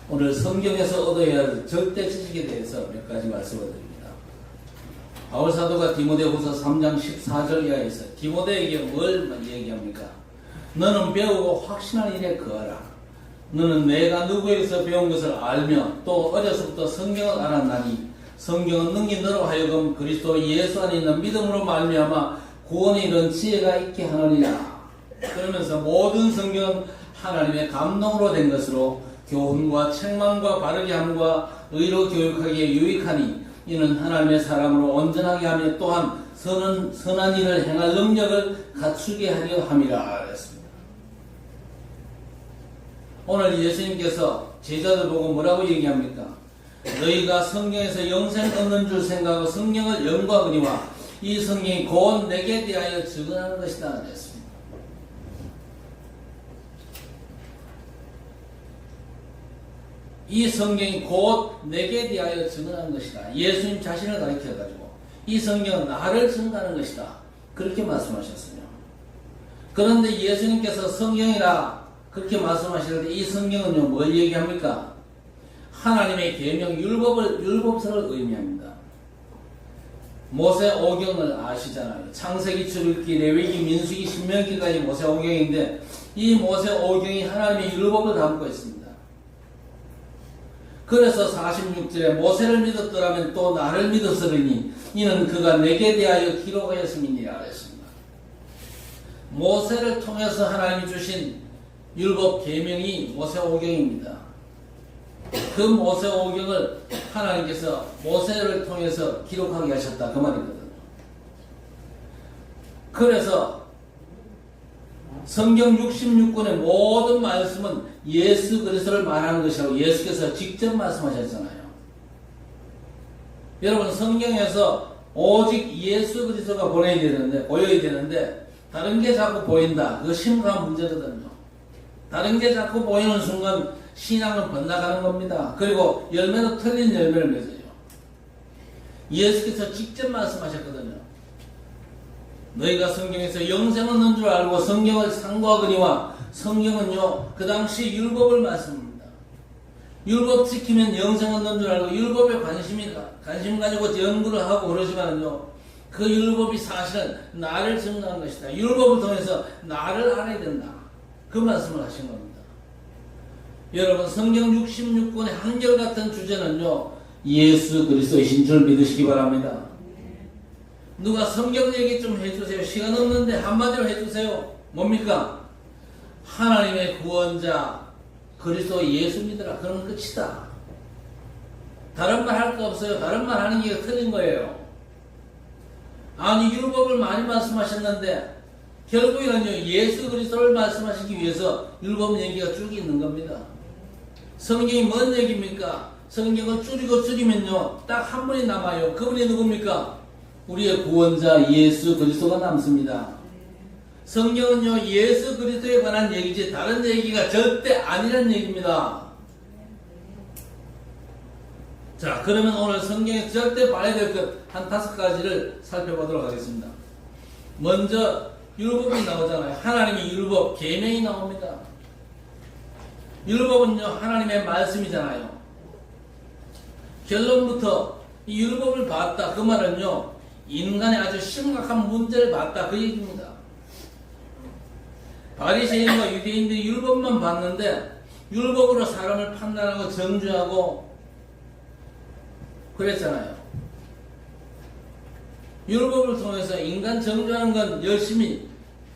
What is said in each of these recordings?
오늘 성경에서 얻어야 할 절대 지식에 대해서 몇 가지 말씀을 드립니다. 바울 사도가 디모데후서 3장 14절 이하에서 디모데에게 뭘 얘기합니까? 너는 배우고 확신한 일에 거하라. 너는 내가 누구에게서 배운 것을 알며 또 어려서부터 성경을 알았나니 성경은 능히 너로 하여금 그리스도 예수 안에 있는 믿음으로 말미암아 구원에 이른 지혜가 있게 하느니라. 그러면서 모든 성경은 하나님의 감동으로 된 것으로 교훈과 책망과 바르게 함과 의로 교육하기에 유익하니 이는 하나님의 사람으로 온전하게 하며 또한 선한 일을 행할 능력을 갖추게 하려 함이라 그랬습니다. 오늘 예수님께서 제자들 보고 뭐라고 얘기합니까? 너희가 성경에서 영생 얻는 줄 생각하고 성경을 연구하거니와 이 성경이 곧 내게 대하여 증언하는 것이다 그랬습니다. 이 성경이 곧 내게 대하여 증언하는 것이다. 예수님 자신을 가리켜가지고 이 성경은 나를 증거하는 것이다. 그렇게 말씀하셨어요. 그런데 예수님께서 성경이라 그렇게 말씀하시는데 이 성경은요 뭘 얘기합니까? 하나님의 계명 율법서를 의미합니다. 모세 오경을 아시잖아요. 창세기, 출애굽기, 레위기, 민수기, 신명기까지 모세 오경인데 이 모세 오경이 하나님의 율법을 담고 있습니다. 그래서 46절에 모세를 믿었더라면 또 나를 믿었으리니 이는 그가 내게 대하여 기록하였음이니라 그랬습니다. 모세를 통해서 하나님이 주신 율법 계명이 모세 오경입니다. 그 모세 오경을 하나님께서 모세를 통해서 기록하게 하셨다 그 말이거든요. 그래서 성경 66권의 모든 말씀은 예수 그리스도를 말하는 것이라고 예수께서 직접 말씀하셨잖아요. 여러분 성경에서 오직 예수 그리스도가 보여야 되는데 다른 게 자꾸 보인다. 그거 심각한 문제거든요. 다른 게 자꾸 보이는 순간 신앙은 번나가는 겁니다. 그리고 열매도 틀린 열매를 맺어요. 예수께서 직접 말씀하셨거든요. 너희가 성경에서 영생 얻는 줄 알고 성경을 상고하거니와 성경은요 그 당시 율법을 말씀합니다. 율법 지키면 영생 얻는 줄 알고 율법에 관심 가지고 연구를 하고 그러지만요 그 율법이 사실은 나를 증거하는 것이다. 율법을 통해서 나를 알아야 된다. 그 말씀을 하신 겁니다. 여러분 성경 66권의 한결같은 주제는요 예수 그리스도이신 줄 믿으시기 바랍니다. 누가 성경 얘기 좀 해주세요. 시간 없는데 한마디로 해주세요. 뭡니까? 하나님의 구원자 그리스도 예수 믿으라. 그러면 끝이다. 다른 말 할 거 없어요. 다른 말 하는 게 틀린 거예요. 아니 율법을 많이 말씀하셨는데 결국에는요 예수 그리스도를 말씀하시기 위해서 율법 얘기가 쭉 있는 겁니다. 성경이 뭔 얘기입니까? 성경을 줄이면요 딱 한 분이 남아요. 그분이 누굽니까? 우리의 구원자 예수 그리스도가 남습니다. 성경은요 예수 그리스도에 관한 얘기지 다른 얘기가 절대 아니란 얘기입니다. 자 그러면 오늘 성경에 절대 봐야 될 것 한 5가지를 살펴보도록 하겠습니다. 먼저 율법이 나오잖아요. 하나님의 율법 계명이 나옵니다. 율법은요 하나님의 말씀이잖아요. 결론부터 이 율법을 봤다 그 말은요 인간의 아주 심각한 문제를 봤다 그 얘기입니다. 바리새인과 유대인들이 율법만 봤는데 율법으로 사람을 판단하고 정죄하고 그랬잖아요. 율법을 통해서 인간 정죄하는 건 열심히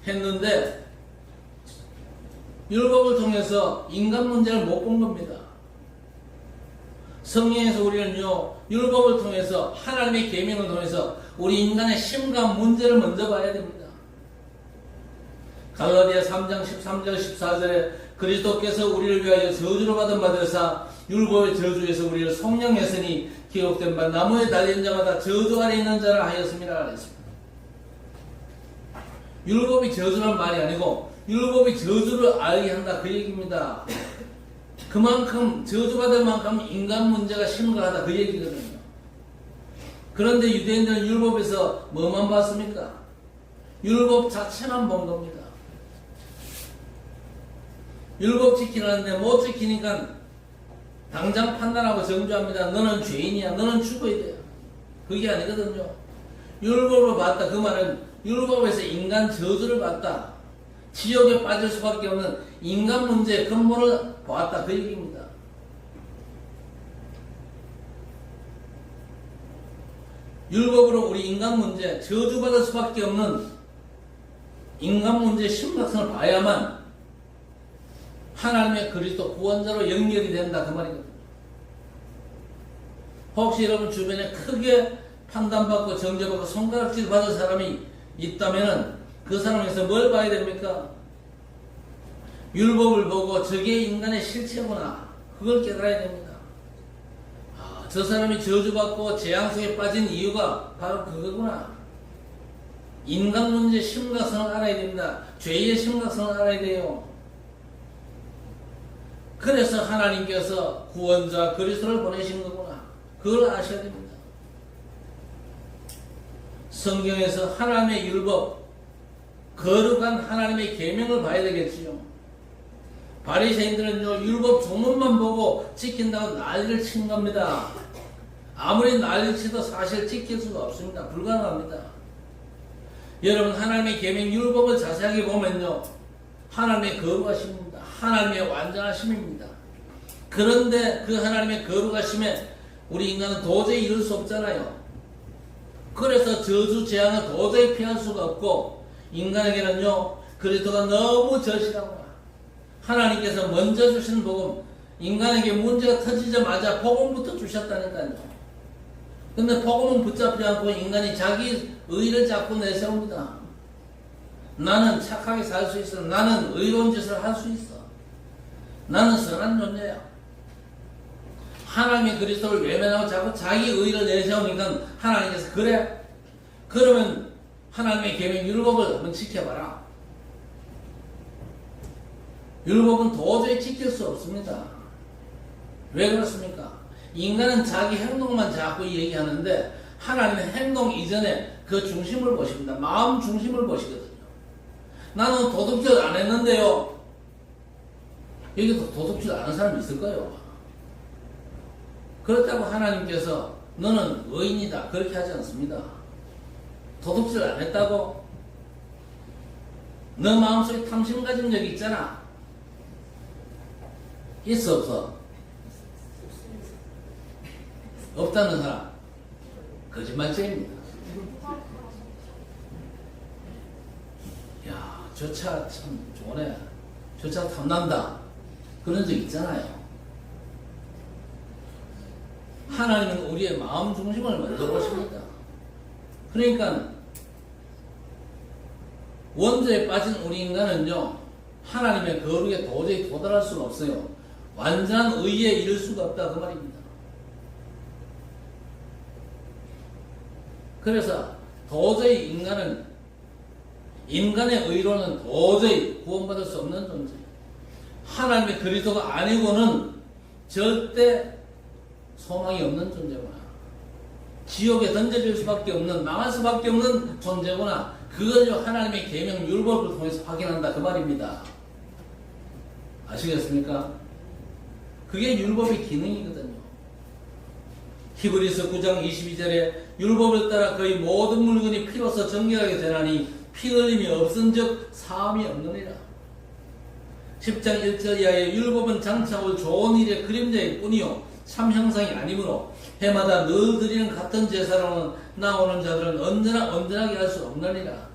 했는데 율법을 통해서 인간 문제를 못 본 겁니다. 성경에서 우리는요 율법을 통해서 하나님의 계명을 통해서 우리 인간의 심각한 문제를 먼저 봐야 됩니다. 갈라디아 3장 13절 14절에 그리스도께서 우리를 위하여 저주를 받은 바 되사 율법의 저주에서 우리를 속량했으니 기록된 바 나무에 달린 자마다 저주 아래 있는 자라 하였습니다. 그랬습니다. 율법이 저주란 말이 아니고 율법이 저주를 알게 한다 그 얘기입니다. 그만큼 저주받을 만큼 인간 문제가 심각하다 그 얘기거든요. 그런데 유대인들은 율법에서 뭐만 봤습니까? 율법 자체만 본 겁니다. 율법 지키라는데 못 지키니까 당장 판단하고 정죄합니다. 너는 죄인이야. 너는 죽어야 돼요. 그게 아니거든요. 율법을 받다. 그 말은 율법에서 인간 저주를 받다. 지옥에 빠질 수밖에 없는 인간 문제의 근본을 보았다. 그 얘기입니다. 율법으로 우리 인간 문제, 저주받을 수밖에 없는 인간 문제의 심각성을 봐야만 하나님의 그리스도 구원자로 연결이 된다. 그 말이거든요. 혹시 여러분 주변에 크게 판단받고 정죄받고 손가락질 받은 사람이 있다면 그 사람에서 뭘 봐야 됩니까? 율법을 보고 저게 인간의 실체구나. 그걸 깨달아야 됩니다. 저 사람이 저주받고 재앙 속에 빠진 이유가 바로 그거구나. 인간 문제의 심각성을 알아야 됩니다. 죄의 심각성을 알아야 돼요. 그래서 하나님께서 구원자 그리스도를 보내신 거구나. 그걸 아셔야 됩니다. 성경에서 하나님의 율법, 거룩한 하나님의 계명을 봐야 되겠지요. 바리새인들은요, 율법 조문만 보고 지킨다고 난리를 친 겁니다. 아무리 난리를 치도 사실 지킬 수가 없습니다. 불가능합니다. 여러분, 하나님의 계명 율법을 자세하게 보면요, 하나님의 거룩하심입니다. 하나님의 완전하심입니다. 그런데 그 하나님의 거룩하심에 우리 인간은 도저히 이룰 수 없잖아요. 그래서 저주 재앙을 도저히 피할 수가 없고, 인간에게는요, 그리스도가 너무 절실하구나. 하나님께서 먼저 주신 복음, 인간에게 문제가 터지자마자 복음부터 주셨다니까요. 근데 복음은 붙잡지 않고 인간이 자기 의를 잡고 내세웁니다. 나는 착하게 살 수 있어. 나는 의로운 짓을 할 수 있어. 나는 선한 존재야. 하나님의 그리스도를 외면하고 자꾸 자기 의를 내세우니까 하나님께서 그래? 그러면 하나님의 계명 율법을 한번 지켜봐라. 율법은 도저히 지킬 수 없습니다. 왜 그렇습니까? 인간은 자기 행동만 자꾸 얘기하는데 하나님은 행동 이전에 그 중심을 보십니다. 마음 중심을 보시거든요. 나는 도둑질 안 했는데요. 여기도 도둑질 안 하는 사람이 있을까요? 그렇다고 하나님께서 너는 의인이다. 그렇게 하지 않습니다. 도둑질 안 했다고? 너 마음속에 탐심 가진 적이 있잖아. 있어 없어? 없다는 사람 거짓말쟁입니다. 야, 저 차 참 좋네. 저 차 탐난다. 그런 적 있잖아요. 하나님은 우리의 마음 중심을 먼저 보십니다. 그러니까 원죄에 빠진 우리 인간은요, 하나님의 거룩에 도저히 도달할 수가 없어요. 완전한 의에 이를 수가 없다. 그 말입니다. 그래서 도저히 인간의 의로는 도저히 구원받을 수 없는 존재. 하나님의 그리스도가 아니고는 절대 소망이 없는 존재구나. 지옥에 던져질 수밖에 없는, 망할 수밖에 없는 존재구나. 그걸 하나님의 계명 율법을 통해서 확인한다. 그 말입니다. 아시겠습니까? 그게 율법의 기능이거든요. 히브리서 9장 22절에 율법을 따라 거의 모든 물건이 피로써 정결하게 되나니 피 흘림이 없은즉 사함이 없느니라. 10장 1절 이하에 율법은 장차 올 좋은 일의 그림자일 뿐이요 참 형상이 아니므로 해마다 늘 드리는 같은 제사로는 나오는 자들은 언제나 온전하게 할 수 없느니라.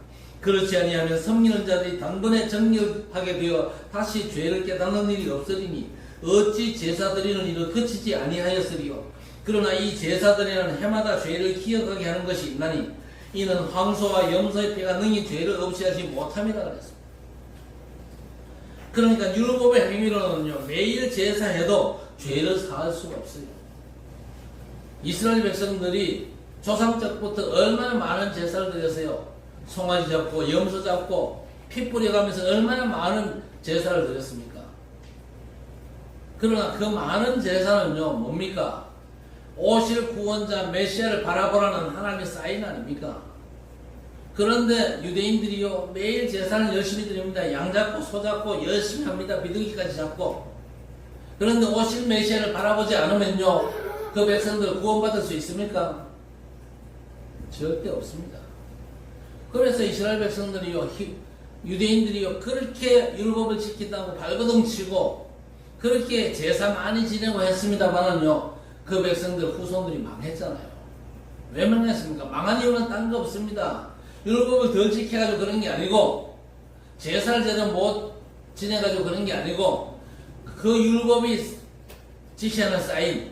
그렇지 아니하면 섬기는 자들이 단번에 정결하게 되어 다시 죄를 깨닫는 일이 없으리니 어찌 제사 드리는 일을 그치지 아니하였으리요. 그러나 이 제사 드리는 해마다 죄를 기억하게 하는 것이 있나니 이는 황소와 염소의 피가 능히 죄를 없이 하지 못함이라 그랬습니다. 그러니까 율법의 행위로는요, 매일 제사해도 죄를 사할 수가 없어요. 이스라엘 백성들이 조상 때부터 얼마나 많은 제사를 드렸어요. 송아지 잡고 염소 잡고 피 뿌려가면서 얼마나 많은 제사를 드렸습니까? 그러나 그 많은 제사는요, 뭡니까? 오실 구원자 메시아를 바라보라는 하나님의 사인 아닙니까? 그런데 유대인들이요, 매일 제사를 열심히 드립니다. 양 잡고 소 잡고 열심히 합니다. 비둘기까지 잡고. 그런데 오실 메시아를 바라보지 않으면요, 그 백성들 구원받을 수 있습니까? 절대 없습니다. 그래서 이스라엘 백성들이요, 유대인들이요, 그렇게 율법을 지킨다고 발버둥 치고 그렇게 제사 많이 지내고 했습니다만은요, 그 백성들 후손들이 망했잖아요. 왜 망했습니까? 망한 이유는 딴 거 없습니다. 율법을 덜 지켜가지고 그런 게 아니고, 제사를 제대로 못 지내가지고 그런 게 아니고, 그 율법이 지시하는 사인,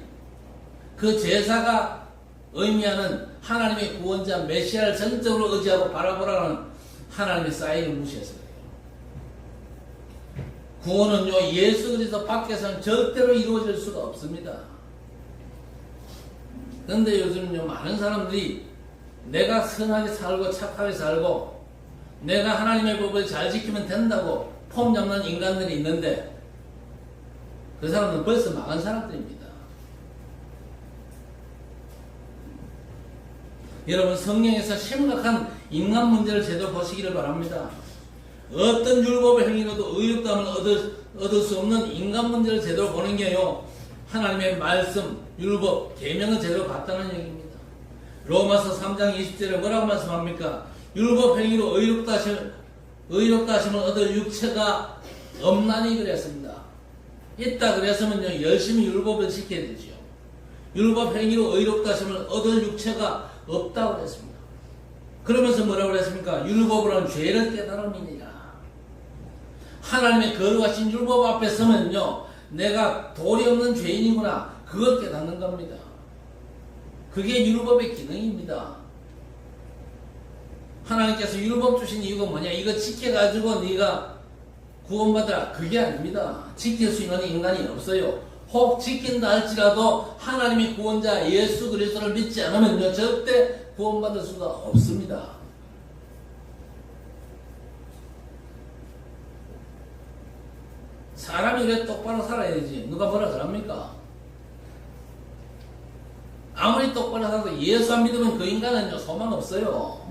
그 제사가 의미하는 하나님의 구원자 메시아를 전적으로 의지하고 바라보라는 하나님의 사인을 무시해서 그래요. 구원은요, 예수 그리스도 밖에서는 절대로 이루어질 수가 없습니다. 그런데 요즘은요, 많은 사람들이 내가 선하게 살고 착하게 살고 내가 하나님의 법을 잘 지키면 된다고 폼 잡는 인간들이 있는데, 그 사람들은 벌써 망한 사람들입니다. 여러분, 성경에서 심각한 인간 문제를 제대로 보시기를 바랍니다. 어떤 율법의 행위로도 의롭다함을 얻을 수 없는 인간 문제를 제대로 보는 게요, 하나님의 말씀, 율법, 계명을 제대로 봤다는 얘기입니다. 로마서 3장 20절에 뭐라고 말씀합니까? 율법 행위로 의롭다 하심을 얻을 육체가 없나니 그랬습니다. 있다 그랬으면요, 열심히 율법을 지켜야 되죠. 율법 행위로 의롭다 하심을 얻을 육체가 없다고 그랬습니다. 그러면서 뭐라고 그랬습니까? 율법을 한 죄를 깨달음이니라. 하나님의 거룩하신 율법 앞에 서면요, 내가 도리 없는 죄인이구나, 그걸 깨닫는 겁니다. 그게 율법의 기능입니다. 하나님께서 율법 주신 이유가 뭐냐? 이거 지켜가지고 네가 구원받으라, 그게 아닙니다. 지킬 수 있는 인간이 없어요. 혹 지킨다 할지라도 하나님의 구원자 예수 그리스도를 믿지 않으면요, 절대 구원받을 수가 없습니다. 사람이 그래 똑바로 살아야지 누가 뭐라 그럽니까? 아무리 똑바로 살아도 예수 안 믿으면 그 인간은요, 소망 없어요.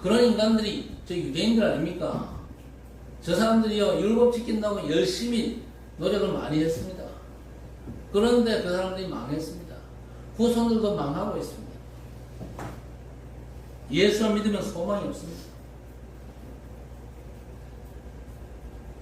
그런 인간들이 저 유대인들 아닙니까? 저 사람들이요, 율법 지킨다고 열심히 노력을 많이 했습니다. 그런데 그 사람들이 망했습니다. 후손들도 망하고 있습니다. 예수 안 믿으면 소망이 없습니다.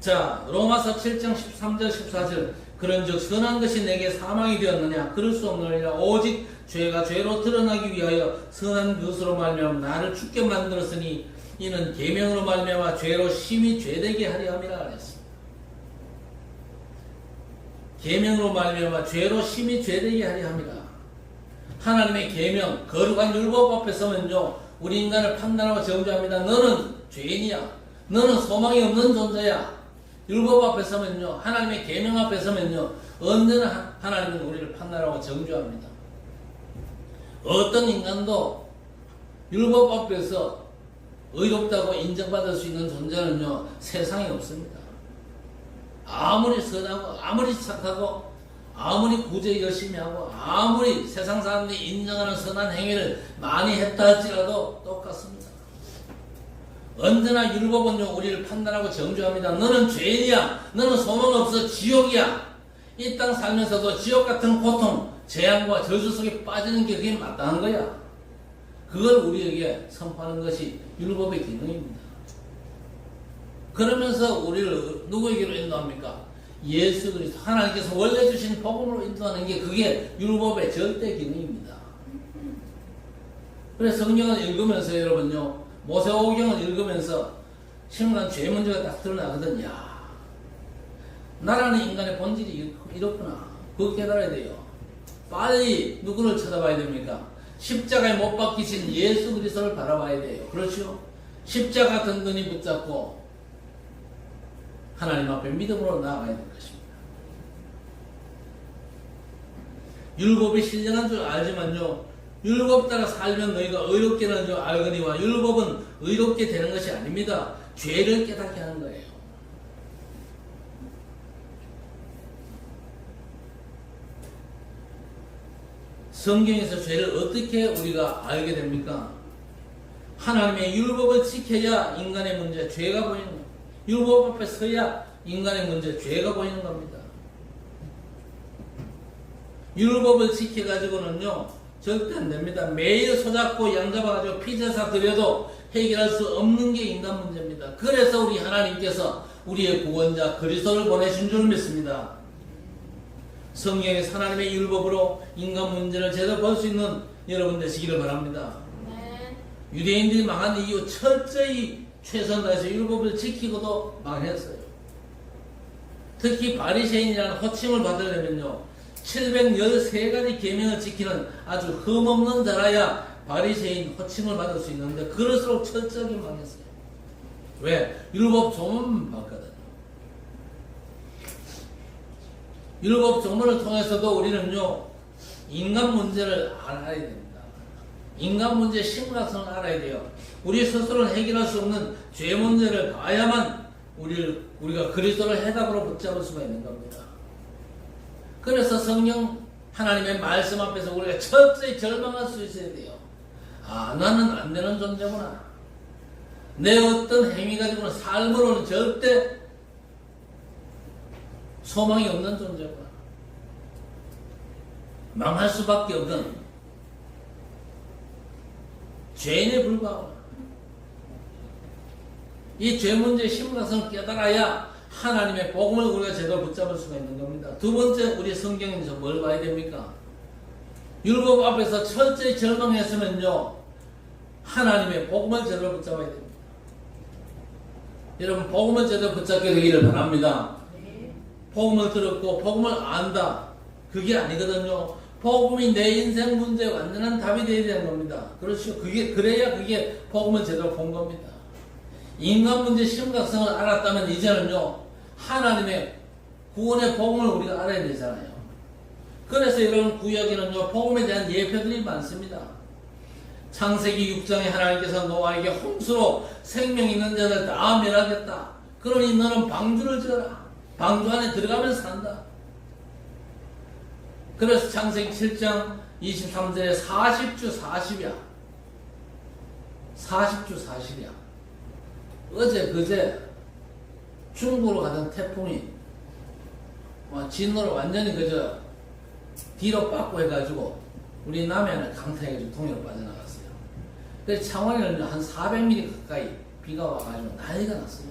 자, 로마서 7장 13절 14절, 그런즉 선한 것이 내게 사망이 되었느냐? 그럴 수 없느니라. 오직 죄가 죄로 드러나기 위하여 선한 것으로 말미암아 나를 죽게 만들었으니 이는 계명으로 말미암아 죄로 심히 죄되게 하려 함이라 그랬습니다. 계명으로 말미암아 죄로 심히 죄되게 하려 함이라. 하나님의 계명, 거룩한 율법 앞에 서면요, 우리 인간을 판단하고 정죄합니다. 너는 죄인이야. 너는 소망이 없는 존재야. 율법 앞에 서면요, 하나님의 계명 앞에 서면요, 언제나 하나님은 우리를 판단하고 정죄합니다. 어떤 인간도 율법 앞에서 의롭다고 인정받을 수 있는 존재는요, 세상에 없습니다. 아무리 선하고 아무리 착하고 아무리 구제 열심히 하고 아무리 세상 사람들이 인정하는 선한 행위를 많이 했다 할지라도 똑같습니다. 언제나 율법은요, 우리를 판단하고 정죄합니다. 너는 죄인이야. 너는 소망 없어. 지옥이야. 이 땅 살면서도 지옥 같은 고통, 재앙과 저주 속에 빠지는 게 그게 마땅한 거야. 그걸 우리에게 선포하는 것이 율법의 기능입니다. 그러면서 우리를 누구에게로 인도합니까? 예수 그리스도, 하나님께서 원래 주신 복음으로 인도하는 게 그게 율법의 절대 기능입니다. 그래서 성경을 읽으면서 여러분요, 모세오경을 읽으면서 심각한 죄 문제가 딱 드러나거든요. 나라는 인간의 본질이 이렇구나. 그거 깨달아야 돼요. 빨리 누구를 쳐다봐야 됩니까? 십자가에 못 박히신 예수 그리스도를 바라봐야 돼요. 그렇죠? 십자가 든든히 붙잡고 하나님 앞에 믿음으로 나아가야 될 것입니다. 율법이 신령한 줄 알지만요, 율법 따라 살면 너희가 의롭게 되는 줄 알거니와 율법은 의롭게 되는 것이 아닙니다. 죄를 깨닫게 하는 거예요. 성경에서 죄를 어떻게 우리가 알게 됩니까? 하나님의 율법을 지켜야 인간의 문제, 죄가 보이는 겁니다. 율법 앞에 서야 인간의 문제, 죄가 보이는 겁니다. 율법을 지켜가지고는요 절대 안 됩니다. 매일 손잡고 양잡아가지고 피제사 드려도 해결할 수 없는 게 인간 문제입니다. 그래서 우리 하나님께서 우리의 구원자 그리스도를 보내신 줄 믿습니다. 성경에서 하나님의 율법으로 인간 문제를 제대로 볼 수 있는 여러분 되시기를 바랍니다. 네. 유대인들이 망한 이유 철저히 최선 다해서 율법을 지키고도 망했어요. 특히 바리새인이라는 호칭을 받으려면요 713가지 계명을 지키는 아주 흠없는 자라야 바리새인 호칭을 받을 수 있는데 그럴수록 철저하게 망했어요. 왜? 율법 조문만 봤거든요. 율법 조문을 통해서도 우리는요 인간 문제를 알아야 됩니다. 인간 문제의 심각성을 알아야 돼요. 우리 스스로는 해결할 수 없는 죄 문제를 봐야만 우리가 그리스도를 해답으로 붙잡을 수가 있는 겁니다. 그래서 성령 하나님의 말씀 앞에서 우리가 철저히 절망할 수 있어야 돼요. 아, 나는 안 되는 존재구나. 내 어떤 행위 가지고는 삶으로는 절대 소망이 없는 존재구나. 망할 수밖에 없는 죄인에 불과하구나. 이 죄 문제의 심각성을 깨달아야 하나님의 복음을 우리가 제대로 붙잡을 수가 있는 겁니다. 두 번째, 우리 성경에서 뭘 봐야 됩니까? 율법 앞에서 철저히 절망했으면요 하나님의 복음을 제대로 붙잡아야 됩니다. 여러분, 복음을 제대로 붙잡게 되기를 바랍니다. 복음을 들었고 복음을 안다, 그게 아니거든요. 복음이 내 인생 문제에 완전한 답이 되어야 되는 겁니다. 그렇죠. 그래야 그게 복음을 제대로 본 겁니다. 인간 문제 심각성을 알았다면 이제는요 하나님의 구원의 복음을 우리가 알아야 되잖아요. 그래서 여러분, 구약에는요 복음에 대한 예표들이 많습니다. 창세기 6장에 하나님께서 노아에게 홍수로 생명 있는 자를 다 멸하겠다. 그러니 너는 방주를 지어라. 방주 안에 들어가면 산다. 그래서 창세기 7장 23절에 40주 40야. 40주 40이야. 어제 그제 중국으로 가던 태풍이 진로를 완전히 그저 뒤로 빠꾸 해가지고 우리 남해안을 강타해가지고 동해로 빠져나갔어요. 그래서 창원에는 한 400mm 가까이 비가 와가지고 난리가 났어요.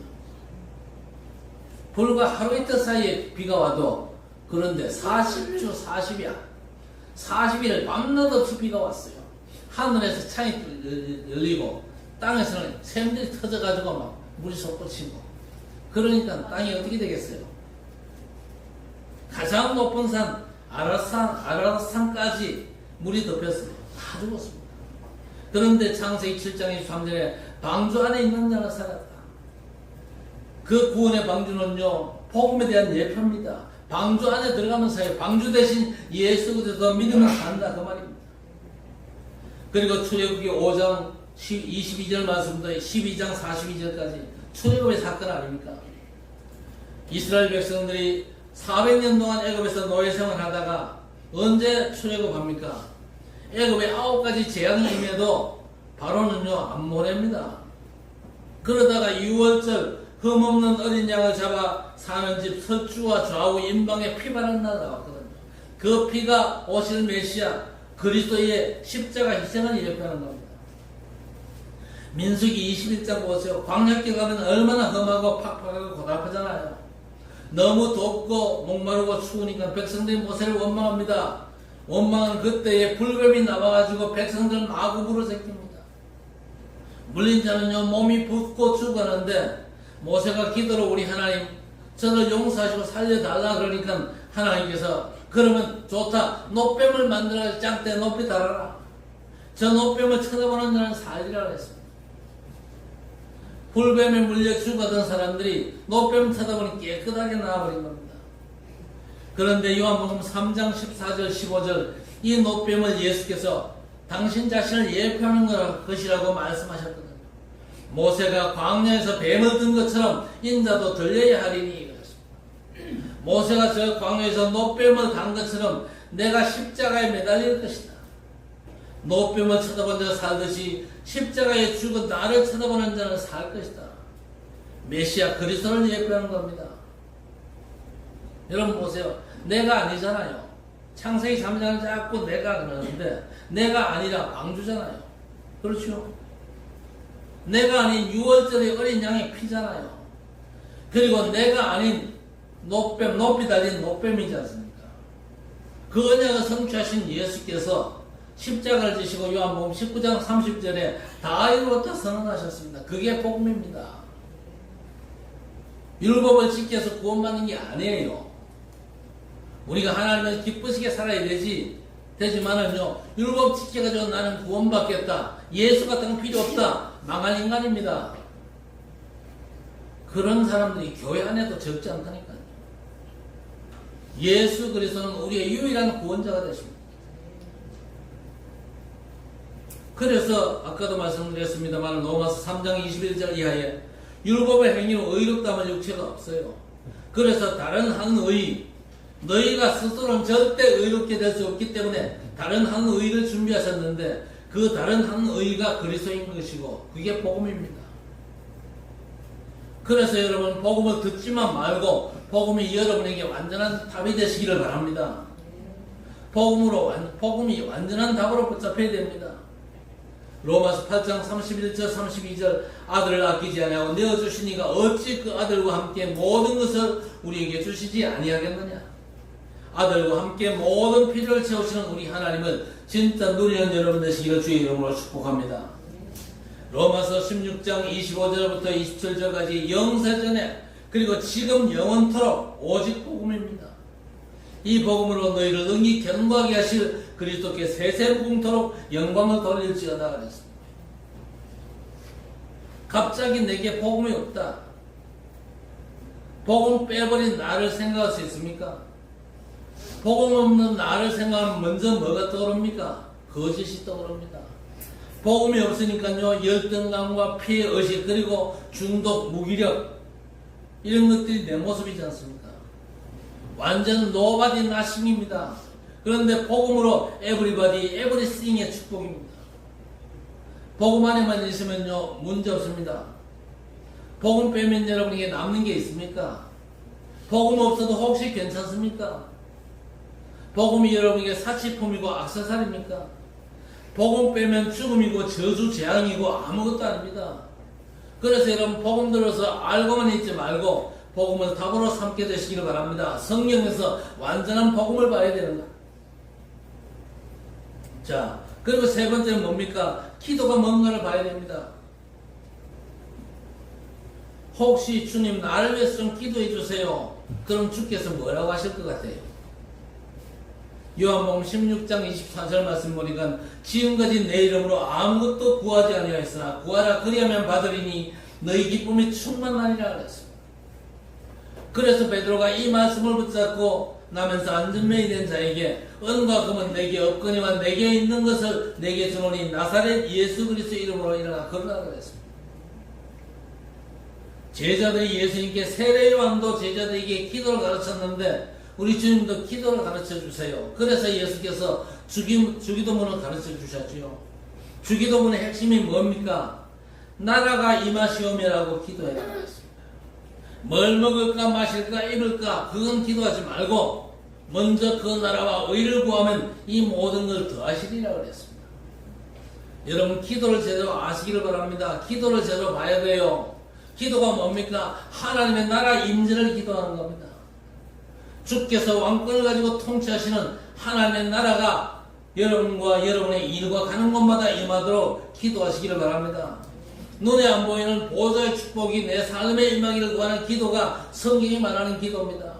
불과 하루 이틀 사이에 비가 와도, 그런데 40주 40이야. 40일 밤낮 없이 비가 왔어요. 하늘에서 창이 열리고 땅에서는 샘들이 터져가지고 막 물이 솟구치고. 그러니까 땅이 어떻게 되겠어요? 가장 높은 산 아라산까지 물이 덮였어요. 다 죽었습니다. 그런데 창세기 7장 23절에 방주 안에 있는 자는 살았다. 그 구원의 방주는요 복음에 대한 예표입니다. 방주 안에 들어가면 사요. 방주 대신 예수 그리스도 믿으면 산다, 그 말입니다. 그리고 출애굽기 5장 22절 말씀부터 12장 42절까지 출애굽의 사건 아닙니까? 이스라엘 백성들이 400년 동안 애굽에서 노예 생활하다가 언제 출애굽합니까? 애굽에 9가지 재앙이 임해도 바로는요 안 보냅니다. 그러다가 6월절 흠없는 어린 양을 잡아 사는 집 서주와 좌우 임방에 피바른 날 나왔거든요. 그 피가 오실 메시아 그리스도의 십자가 희생을 예표하는 겁니다. 민수기 21장 보세요. 광야길 가면 얼마나 험하고 팍팍하고 고달프잖아요. 너무 덥고 목마르고 추우니까 백성들이 모세를 원망합니다. 원망은 그때에 불뱀이 나와가지고 백성들 마구 물어새깁니다. 물린 자는요 몸이 붓고 죽었는데 모세가 기도로 우리 하나님 저를 용서하시고 살려달라 그러니까 하나님께서 그러면 좋다, 노뱀을 만들어 짱대 높이 달아라. 저 노뱀을 쳐다보는 자는 살리라 했습니다. 불뱀에 물려 죽었던 사람들이 노뱀 쳐다보니 깨끗하게 나와버린 겁니다. 그런데 요한복음 3장 14절 15절 이 노뱀을 예수께서 당신 자신을 예표하는 것이라고 말씀하셨거든요. 모세가 광야에서 뱀을 든 것처럼 인자도 들려야 하리니 그랬습니다. 모세가 저 광야에서 노뱀을 단 것처럼 내가 십자가에 매달릴 것이다. 노뱀을 쳐다본 자가 살듯이 십자가에 죽은 나를 쳐다보는 자는 살 것이다. 메시아 그리스도를 예표하는 겁니다. 여러분 보세요. 내가 아니잖아요. 창세기 3장은 자꾸 내가 그러는데 내가 아니라 방주잖아요. 그렇죠? 내가 아닌 6월절의 어린 양의 피잖아요. 그리고 내가 아닌 노뱀, 높이 달린 노뱀이지 않습니까? 그 언약을 성취하신 예수께서 십자가를 지시고 요한복음 19장 30절에 다 이루었다 선언하셨습니다. 그게 복음입니다. 율법을 지켜서 구원받는 게 아니에요. 우리가 하나님을 기쁘시게 살아야 되지만은요, 율법 지켜가지고 나는 구원받겠다, 예수 같은 건 필요 없다, 망할 인간입니다. 그런 사람들이 교회 안에도 적지 않다니까요. 예수 그리스도는 우리의 유일한 구원자가 되십니다. 그래서 아까도 말씀드렸습니다만 로마서 3장 21절 이하에 율법의 행위로 의롭다면 육체가 없어요. 그래서 다른 한 의, 너희가 스스로는 절대 의롭게 될 수 없기 때문에 다른 한 의를 준비하셨는데 그 다른 한 의가 그리스도인 것이고 그게 복음입니다. 그래서 여러분 복음을 듣지만 말고 복음이 여러분에게 완전한 답이 되시기를 바랍니다. 복음이 완전한 답으로 붙잡혀야 됩니다. 로마서 8장 31절 32절 아들을 아끼지 아니하고 내어주시니가 어찌 그 아들과 함께 모든 것을 우리에게 주시지 아니하겠느냐. 아들과 함께 모든 필요를 채우시는 우리 하나님을 진짜 누리는 여러분 되시기를 주의 이름으로 축복합니다. 로마서 16장 25절부터 27절까지 영세전에 그리고 지금 영원토록 오직 복음입니다. 이 복음으로 너희를 능히 견고하게 하실 그리스도께 세세무궁토록 영광을 돌릴지어다 그랬습니다. 갑자기 내게 복음이 없다. 복음 빼버린 나를 생각할 수 있습니까? 복음 없는 나를 생각하면 먼저 뭐가 떠오릅니까? 거짓이 떠오릅니다. 복음이 없으니까요, 열등감과 피해 의식 그리고 중독, 무기력 이런 것들이 내 모습이지 않습니까? 완전 nobody nothing입니다. 그런데 복음으로 everybody, everything의 축복입니다. 복음 안에만 있으면요 문제 없습니다. 복음 빼면 여러분에게 남는 게 있습니까? 복음 없어도 혹시 괜찮습니까? 복음이 여러분에게 사치품이고 악세사리입니까? 복음 빼면 죽음이고 저주 재앙이고 아무것도 아닙니다. 그래서 여러분 복음 들어서 알고만 있지 말고 복음을 답으로 삼게 되시기를 바랍니다. 성경에서 완전한 복음을 봐야 되는 것. 자, 그리고 세 번째는 뭡니까? 기도가 뭔가를 봐야 됩니다. 혹시 주님 나를 위해서 좀 기도해 주세요. 그럼 주께서 뭐라고 하실 것 같아요? 요한복음 16장 24절 말씀 보니까 지금까지 내 이름으로 아무것도 구하지 아니하였으나 구하라 그리하면 받으리니 너희 기쁨이 충만하리라 그랬습니다. 그래서 베드로가 이 말씀을 붙잡고 나면서 안전면이 된 자에게 은과 금은 내게 없거니와 내게 있는 것을 내게 주노니 나사렛 예수 그리스도 이름으로 일어나 걸으라 그랬습니다. 제자들이 예수님께 세례요한도 제자들에게 기도를 가르쳤는데 우리 주님도 기도를 가르쳐 주세요. 그래서 예수께서 주기도문을 가르쳐 주셨지요. 주기도문의 핵심이 뭡니까? 나라가 임하시오며라고 기도해라 그랬습니다. 뭘 먹을까 마실까 입을까 그건 기도하지 말고 먼저 그 나라와 의를 구하면 이 모든 걸 더하시리라 그랬습니다. 여러분 기도를 제대로 아시기를 바랍니다. 기도를 제대로 봐야 돼요. 기도가 뭡니까? 하나님의 나라 임재를 기도하는 겁니다. 주께서 왕권을 가지고 통치하시는 하나님의 나라가 여러분과 여러분의 일과 가는 곳마다 임하도록 기도하시기를 바랍니다. 눈에 안 보이는 보좌의 축복이 내 삶에 임하기를 구하는 기도가 성경이 말하는 기도입니다.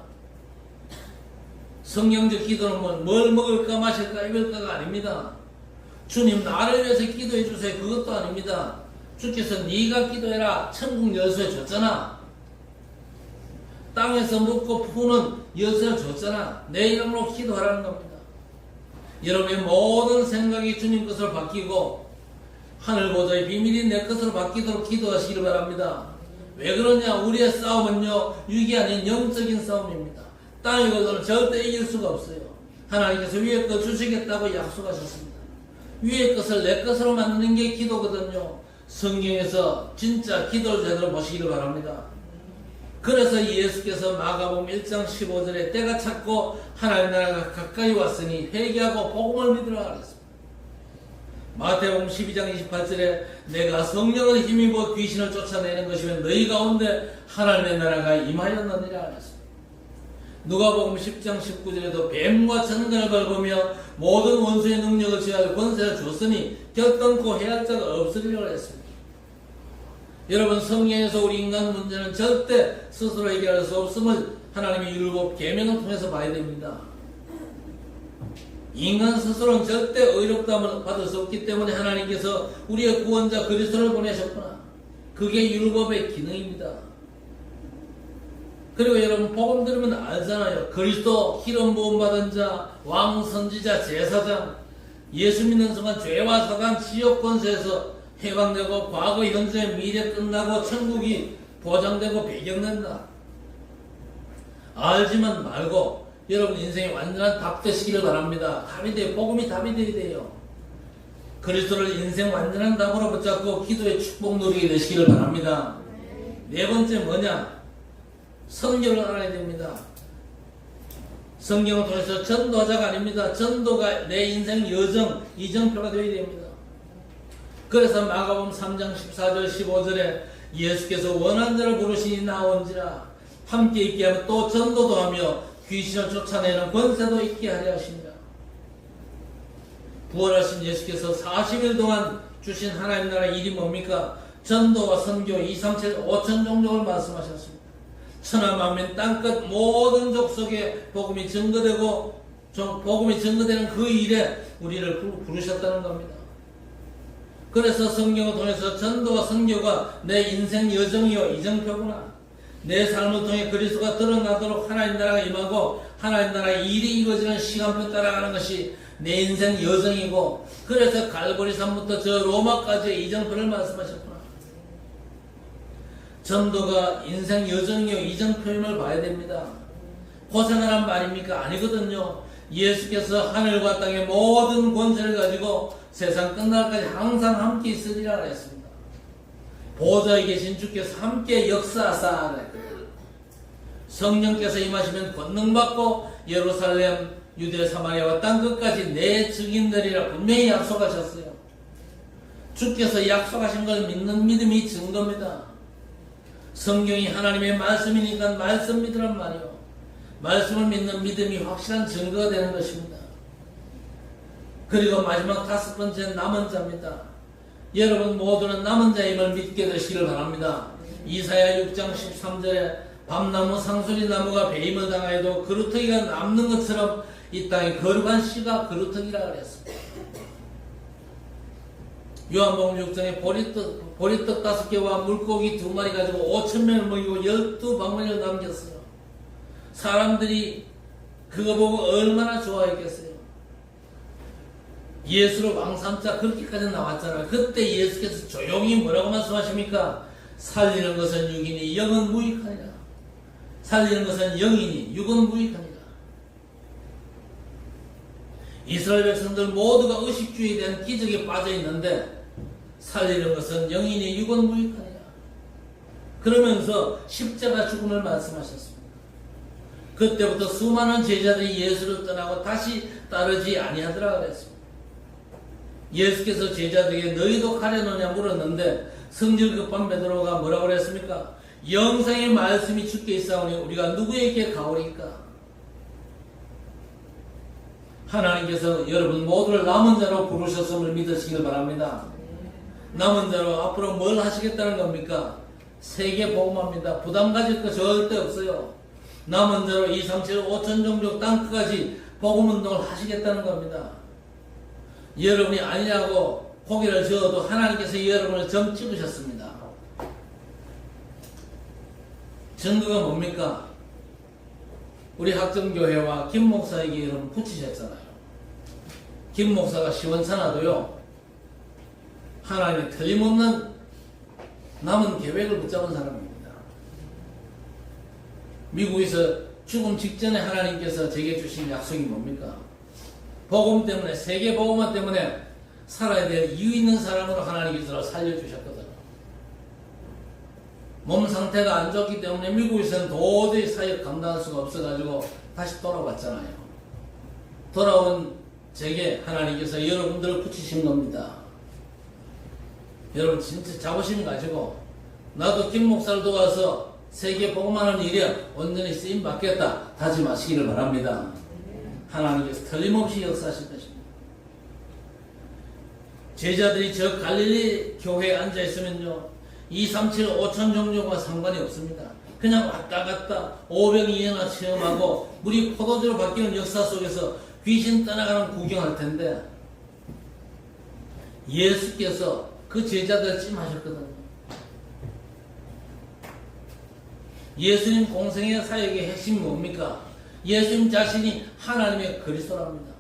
성경적 기도는 뭘 먹을까 마실까 입을까가 아닙니다. 주님 나를 위해서 기도해 주세요. 그것도 아닙니다. 주께서 네가 기도해라 천국 열쇠 줬잖아. 땅에서 묻고 푸는 열쇠를 줬잖아. 내 이름으로 기도하라는 겁니다. 여러분의 모든 생각이 주님 것으로 바뀌고 하늘 보좌의 비밀이 내 것으로 바뀌도록 기도하시기를 바랍니다. 왜 그러냐? 우리의 싸움은요 육이 아닌 영적인 싸움입니다. 땅의 것으로는 절대 이길 수가 없어요. 하나님께서 위의 것 주시겠다고 약속하셨습니다. 위의 것을 내 것으로 만드는 게 기도거든요. 성경에서 진짜 기도를 제대로 보시기를 바랍니다. 그래서 예수께서 마가복음 1장 15절에 때가 찼고 하나님 나라가 가까이 왔으니 회개하고 복음을 믿으라 그랬습니다. 마태복음 12장 28절에 내가 성령을 힘입어 귀신을 쫓아내는 것이면 너희 가운데 하나님의 나라가 임하였느니라 그랬습니다. 누가복음 10장 19절에도 뱀과 천간을 밟으며 모든 원수의 능력을 제할 권세를 줬으니 결단코 해할 자가 없으리라 했습니다. 여러분, 성경에서 우리 인간 문제는 절대 스스로 해결할 수 없음을 하나님의 율법 계명을 통해서 봐야 됩니다. 인간 스스로는 절대 의롭다함을 받을 수 없기 때문에 하나님께서 우리의 구원자 그리스도를 보내셨구나. 그게 율법의 기능입니다. 그리고 여러분, 복음 들으면 알잖아요. 그리스도, 기름 부음 받은 자, 왕, 선지자, 제사장, 예수 믿는 순간 죄와 사단, 지옥 권세에서 해방되고 과거, 현재, 미래 끝나고 천국이 보장되고 배경된다. 알지만 말고 여러분 인생에 완전한 답 되시기를 바랍니다. 답이 돼요. 복음이 답이 돼야 돼요. 그리스도를 인생 완전한 답으로 붙잡고 기도의 축복 누리게 되시기를 바랍니다. 네 번째 뭐냐? 선교를 알아야 됩니다. 성경을 통해서 전도자가 아닙니다. 전도가 내 인생 여정, 이정표가 되어야 됩니다. 그래서 마가복음 3장 14절 15절에 예수께서 원한 자를 부르시니 나온지라 함께 있게 하며 또 전도도 하며 귀신을 쫓아내는 권세도 있게 하려 하십니다. 부활하신 예수께서 40일 동안 주신 하나님 나라 일이 뭡니까? 전도와 선교 237 5천 종족을 말씀하셨습니다. 천하 만민 땅끝 모든 족속에 복음이 증거되고 복음이 증거되는 그 일에 우리를 부르셨다는 겁니다. 그래서 성경을 통해서 전도와 선교가 내 인생 여정이요 이정표구나. 내 삶을 통해 그리스도가 드러나도록 하나님 나라가 임하고 하나님 나라의 일이 이루어지는 시간표 따라가는 것이 내 인생 여정이고, 그래서 갈보리산부터 저 로마까지의 이정표를 말씀하셨구나. 전도가 인생 여정이요 이정표임을 봐야 됩니다. 고생하란 말입니까? 아니거든요. 예수께서 하늘과 땅의 모든 권세를 가지고 세상 끝날까지 항상 함께 있으리라 그랬습니다. 보좌에 계신 주께서 함께 역사하사 성령께서 임하시면 권능받고 예루살렘, 유대, 사마리아와 땅끝까지 내 증인들이라 분명히 약속하셨어요. 주께서 약속하신 걸 믿는 믿음이 증거입니다. 성경이 하나님의 말씀이니까 말씀 믿으란 말이요. 말씀을 믿는 믿음이 확실한 증거가 되는 것입니다. 그리고 마지막 다섯 번째 남은 자입니다. 여러분 모두는 남은 자임을 믿게 되시기를 바랍니다. 이사야 6장 13절에 밤나무 상수리 나무가 배임을 당하여도 그루터기가 남는 것처럼 이 땅에 거룩한 씨가 그루터기라 그랬습니다. 요한복음 6장에 보리떡 5개와 물고기 2마리 가지고 5,000명을 먹이고 12방울을 남겼어요. 사람들이 그거 보고 얼마나 좋아했겠어요. 예수로 왕삼자 그렇게까지 나왔잖아요. 그때 예수께서 조용히 뭐라고 말씀하십니까? 살리는 것은 육이니 영은 무익하니라. 살리는 것은 영이니 육은 무익하니라. 이스라엘 백성들 모두가 의식주의에 대한 기적에 빠져 있는데 살리는 것은 영이니 육은 무익하니라. 그러면서 십자가 죽음을 말씀하셨습니다. 그때부터 수많은 제자들이 예수를 떠나고 다시 따르지 아니하더라 그랬습니다. 예수께서 제자들에게 너희도 가려느냐 물었는데 성질 급한 베드로가 뭐라고 그랬습니까? 영생의 말씀이 주께 있사오니 우리가 누구에게 가오리까? 하나님께서 여러분 모두를 남은 자로 부르셨음을 믿으시길 바랍니다. 남은 자로 앞으로 뭘 하시겠다는 겁니까? 세계 복음합니다. 부담 가질 거 절대 없어요. 남은 자로 2, 3, 7, 5천 종족 땅끝까지 복음운동을 하시겠다는 겁니다. 여러분이 아니라고 고개를 저어도 하나님께서 여러분을 점 찍으셨습니다. 증거가 뭡니까? 우리 학정교회와 김 목사에게 여러분 붙이셨잖아요. 김 목사가 시원찮아도요, 하나님의 틀림없는 남은 계획을 붙잡은 사람입니다. 미국에서 죽음 직전에 하나님께서 제게 주신 약속이 뭡니까? 복음 때문에, 세계 복음화 때문에 살아야 될 이유 있는 사람으로 하나님께서 살려주셨거든요. 몸 상태가 안 좋기 때문에 미국에서는 도저히 사역 감당할 수가 없어가지고 다시 돌아왔잖아요. 돌아온 제게 하나님께서 여러분들을 붙이신 겁니다. 여러분 진짜 자부심 가지고 나도 김 목사를 도와서 세계 복음하는 일에 온전히 쓰임 받겠다 다짐하시기를 바랍니다. 하나님께서 틀림없이 역사하실 것입니다. 제자들이 저 갈릴리 교회에 앉아있으면요 237 5천 종교와 상관이 없습니다. 그냥 왔다 갔다 오병이어나 체험하고 물이 포도주로 바뀌는 역사 속에서 귀신 떠나가는 구경할 텐데 예수께서 그 제자들을 찜하셨거든요. 예수님 공생의 사역의 핵심이 뭡니까? 예수님 자신이 하나님의 그리스도랍니다.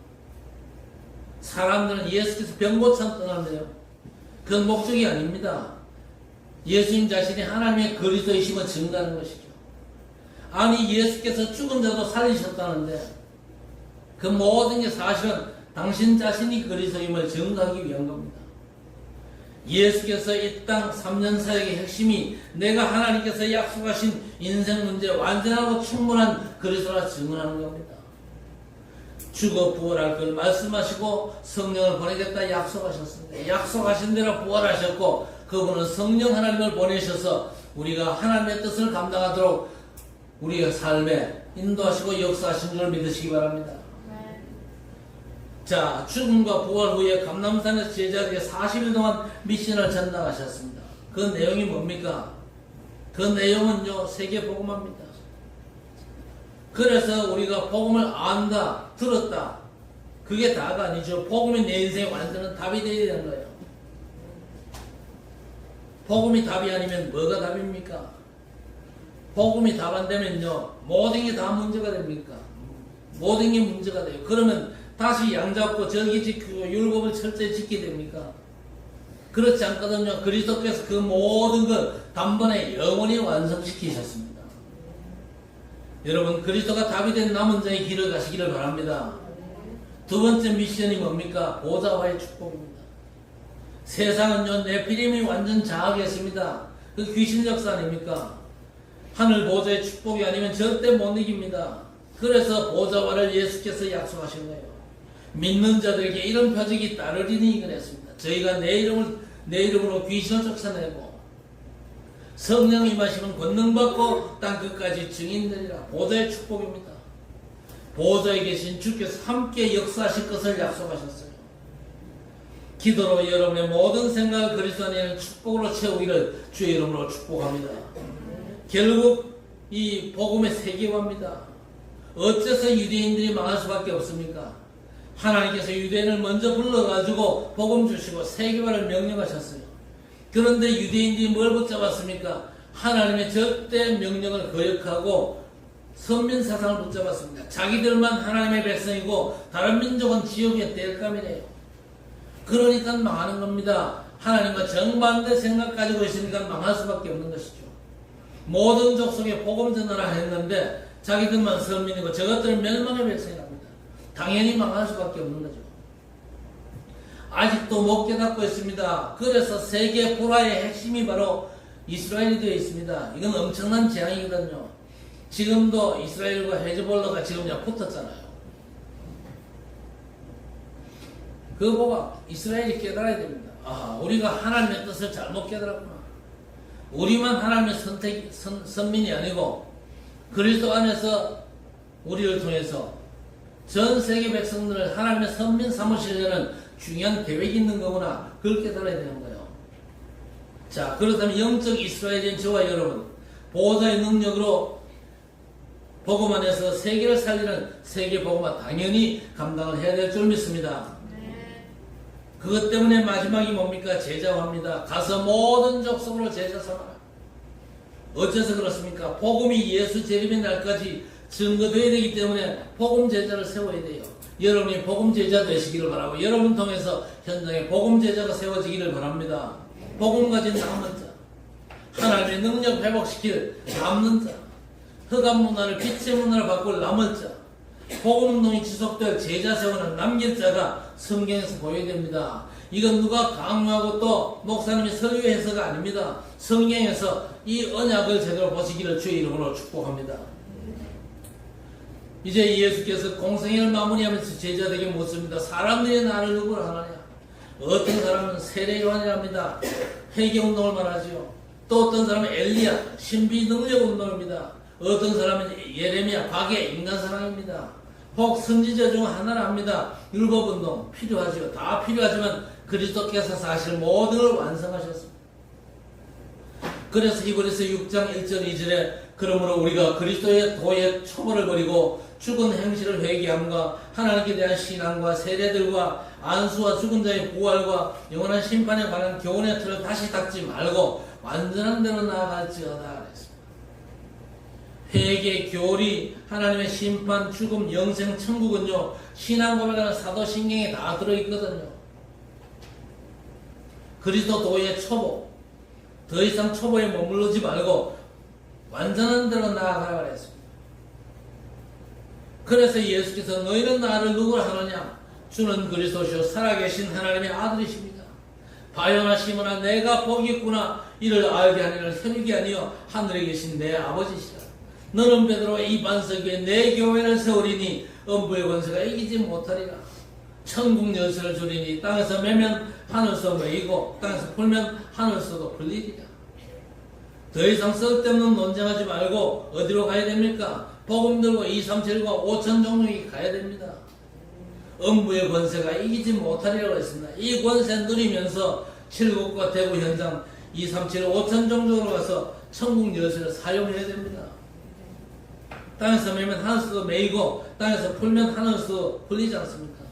사람들은 예수께서 병고참 떠난대요. 그건 목적이 아닙니다. 예수님 자신이 하나님의 그리스도이심을 증거하는 것이죠. 아니 예수께서 죽은 자도 살리셨다는데 그 모든 게 사실은 당신 자신이 그리스도임을 증거하기 위한 겁니다. 예수께서 이 땅 3년 사역의 핵심이 내가 하나님께서 약속하신 인생 문제 완전하고 충분한 그리스도라 증언하는 겁니다. 죽어 부활할 걸 말씀하시고 성령을 보내겠다 약속하셨습니다. 약속하신 대로 부활하셨고 그분은 성령 하나님을 보내셔서 우리가 하나님의 뜻을 감당하도록 우리의 삶에 인도하시고 역사하신 줄 믿으시기 바랍니다. 자, 죽음과 부활 후에 감람산에서 제자들에게 40일 동안 미션을 전당하셨습니다. 그 내용이 뭡니까? 그 내용은요, 세계 복음화입니다. 그래서 우리가 복음을 안다, 들었다. 그게 다가 아니죠. 복음이 내 인생의 완전한 답이 되어야 되는 거예요. 복음이 답이 아니면 뭐가 답입니까? 복음이 답 안 되면요, 모든 게 다 문제가 됩니까? 모든 게 문제가 돼요. 그러면 다시 양잡고 절기 지키고 율법을 철저히 지키게 됩니까? 그렇지 않거든요. 그리스도께서 그 모든 것 단번에 영원히 완성시키셨습니다. 여러분 그리스도가 답이 된 남은 자의 길을 가시기를 바랍니다. 두 번째 미션이 뭡니까? 보좌와의 축복입니다. 세상은요 네피림이 완전 장악했습니다. 그 귀신 역사 아닙니까? 하늘 보좌의 축복이 아니면 절대 못 이깁니다. 그래서 보좌와를 예수께서 약속하신 거예요. 믿는 자들에게 이런 표적이 따르리니 이거랬습니다. 저희가 내 이름으로 귀신을 쫓아내고 성령 임하시면 권능받고 땅 끝까지 증인되리라. 보좌의 축복입니다. 보좌에 계신 주께서 함께 역사하실 것을 약속하셨어요. 기도로 여러분의 모든 생각을 그리스도 안에 축복으로 채우기를 주의 이름으로 축복합니다. 결국 이 복음의 세계화입니다. 어째서 유대인들이 망할 수밖에 없습니까? 하나님께서 유대인을 먼저 불러가지고 복음 주시고 세계화를 명령하셨어요. 그런데 유대인들이 뭘 붙잡았습니까? 하나님의 절대 명령을 거역하고 선민 사상을 붙잡았습니다. 자기들만 하나님의 백성이고 다른 민족은 지옥의 땔감이래요. 그러니까 망하는 겁니다. 하나님과 정반대 생각 가지고 있으니까 망할 수밖에 없는 것이죠. 모든 족속에 복음 전하라 했는데 자기들만 선민이고 저것들은 멸망의 백성이랍니다. 당연히 망할 수밖에 없는 거죠. 아직도 못 깨닫고 있습니다. 그래서 세계 불화의 핵심이 바로 이스라엘이 되어 있습니다. 이건 엄청난 재앙이거든요. 지금도 이스라엘과 헤즈볼라가 지금 붙었잖아요. 그거 보고 이스라엘이 깨달아야 됩니다. 아, 우리가 하나님의 뜻을 잘못 깨달았구나. 우리만 하나님의 선민이 아니고 그리스도 안에서 우리를 통해서 전 세계 백성들을 하나님의 선민 삼으시려는 중요한 계획이 있는 거구나. 그걸 깨달아야 되는 거예요. 자, 그렇다면 영적 이스라엘인 저와 여러분, 보호자의 능력으로 복음 안에서 세계를 살리는 세계 복음화 당연히 감당을 해야 될 줄 믿습니다. 그것 때문에 마지막이 뭡니까? 제자화입니다. 가서 모든 족속으로 제자 삼아라. 어째서 그렇습니까? 복음이 예수 재림의 날까지 증거되어야 되기 때문에 복음 제자를 세워야 돼요. 여러분이 복음 제자 되시기를 바라고 여러분 통해서 현장에 복음 제자가 세워지기를 바랍니다. 복음 가진 남은 자, 하나님의 능력 회복시킬 남는 자, 흑암 문화를 빛의 문화로 바꿀 남은 자, 복음운동이 지속될 제자 세우는 남길 자가 성경에서 보여야 됩니다. 이건 누가 강요하고 또 목사님이 설교해서가 아닙니다. 성경에서 이 언약을 제대로 보시기를 주의 이름으로 축복합니다. 이제 예수께서 공생애를 마무리하면서 제자들에게 묻습니다. 사람들이 나를 누구로 하느냐? 어떤 사람은 세례 요한이랍니다. 회개운동을 말하지요. 또 어떤 사람은 엘리야, 신비 능력 운동입니다. 어떤 사람은 예레미야, 박해, 인간사랑입니다. 혹 선지자 중 하나랍니다. 율법운동 필요하지요. 다 필요하지만 그리스도께서 사실 모든 걸 완성하셨습니다. 그래서 히브리서 6장 1절 2절에 그러므로 우리가 그리스도의 도의 초벌을 버리고 죽은 행실을 회개함과 하나님께 대한 신앙과 세례들과 안수와 죽은 자의 부활과 영원한 심판에 관한 교훈의 틀을 다시 닦지 말고 완전한 대로 나아갈지어다 그랬습니다. 회개, 교리, 하나님의 심판, 죽음, 영생, 천국은요 신앙 고백하는 사도신경에 다 들어있거든요. 그리스도 도의 초보, 더 이상 초보에 머무르지 말고 완전한 대로 나아가라 그랬습니다. 그래서 예수께서 너희는 나를 누구라 하느냐? 주는 그리스도시요 살아계신 하나님의 아들이십니다. 바요나 시모나 내가 복이 있구나 이를 알게 하니는 혈육이 아니요 하늘에 계신 내 아버지시라. 너는 베드로 이 반석 위에 내 교회를 세우리니 음부의 권세가 이기지 못하리라. 천국 열쇠를 주리니 땅에서 매면 하늘서 매이고 땅에서 풀면 하늘서도 풀리리라. 더 이상 쓸데없는 논쟁하지 말고 어디로 가야 됩니까? 복음 들고 237과 5천 종족이 가야 됩니다. 음부의 권세가 이기지 못하리라고 했습니다. 이 권세 누리면서 칠국과 대구 현장 237, 5천 종족으로 가서 천국 열쇠를 사용해야 됩니다. 땅에서 매면 하늘서도 매이고 땅에서 풀면 하늘서도 풀리지 않습니까?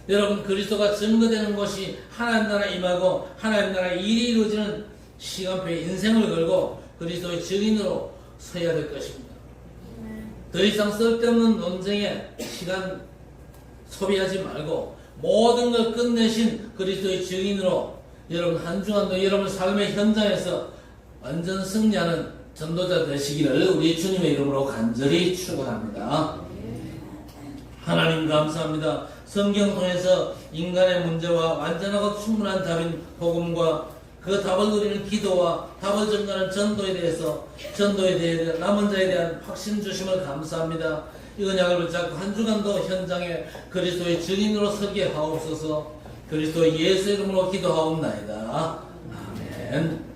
여러분 그리스도가 증거되는 것이 하나님 나라 임하고 하나님 나라 일이 이루어지는 시간표에 인생을 걸고 그리스도의 증인으로 서야 될 것입니다. 더 이상 쓸데없는 논쟁에 시간 소비하지 말고 모든 걸 끝내신 그리스도의 증인으로 여러분 한 주간도 여러분 삶의 현장에서 완전 승리하는 전도자 되시기를 우리 주님의 이름으로 간절히 축원합니다. 하나님 감사합니다. 성경 통해서 인간의 문제와 완전하고 충분한 답인 복음과 그 답을 누리는 기도와 답을 전가하는 전도에 대해 남은 자에 대한 확신 주심을 감사합니다. 이 언약을 붙잡고 한 주간도 현장에 그리스도의 증인으로 서게 하옵소서. 그리스도 예수 이름으로 기도하옵나이다. 아멘.